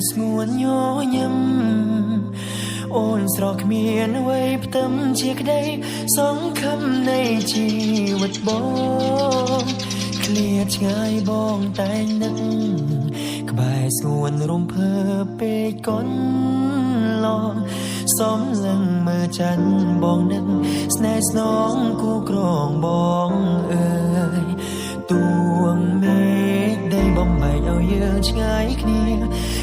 ស្ងួនញញឹមអូនស្រកគ្មានអ្វីផ្ទឹមជាក្តីសង្ឃឹមនៃជីវិតបងឃ្លាតឆ្ងាយបងតែនឹកក្បែរស្ងួនរំភើបពេកកូនឡងសំលឹងមើលច័ន្ទបងនឹកស្នេហ៍ស្នងគូក្រងបងអើយទួងមេឃដីបំបែកឲ្យយើងឆ្ងាយគ្នា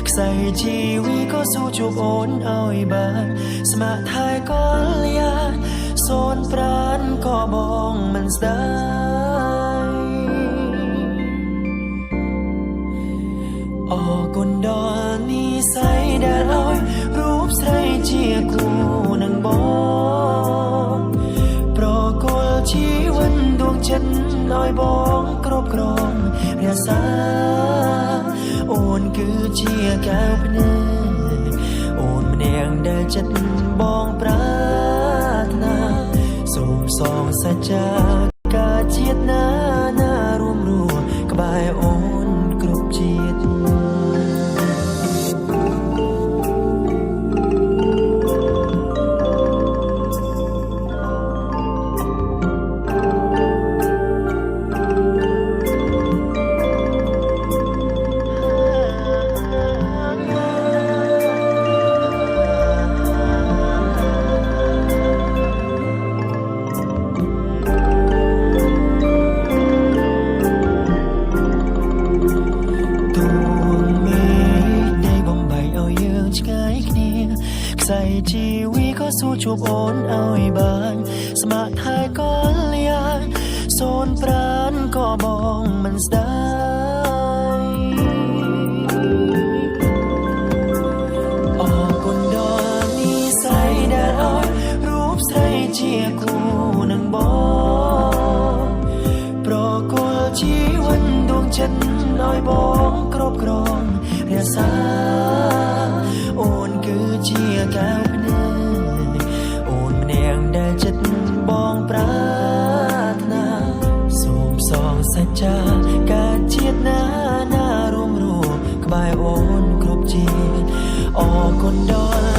ខ្សែជីវីក៏ស៊ូជួបអូនឲ្យបានស្ម័គ្រថែកលយាសូនប្រានក៏បងមិនស្ដាយអរគុណដល់និស័យដែលឲ្យរូបស្រីជាគូនឹងបងប្រគល់ជីវិតដួងចិត្តឲ្យបងគ្រប់គ្រងរក្សាអូនគឺជាកែវភ្នែកអូនម្នាក់ដែលចិត្តបងប្រាថ្នាសូមសងសច្ចាការជាតិណារួមរស់ក្បែរអូនគ្រប់ជាតិខ្សែជីវីក៏ស៊ូជួបអូនឲ្យបានស្ម័គ្រថែកលយាសូនប្រានក៏បងមិនស្ដាយអរគុណដល់និស័យដែលឲ្យរូបស្រីជាគូនឹងបងប្រគល់ជីវិតដួងចិត្តឲ្យបងគ្រប់គ្រងរក្សាអូនគឺជាកែវភ្នែកអូនម្នាក់ដែលចិត្តបងប្រាថ្នាសូមសងសច្ចាការជាតិណារួមរស់ក្បែរអូនគ្រប់ជាតិអរគុណដល់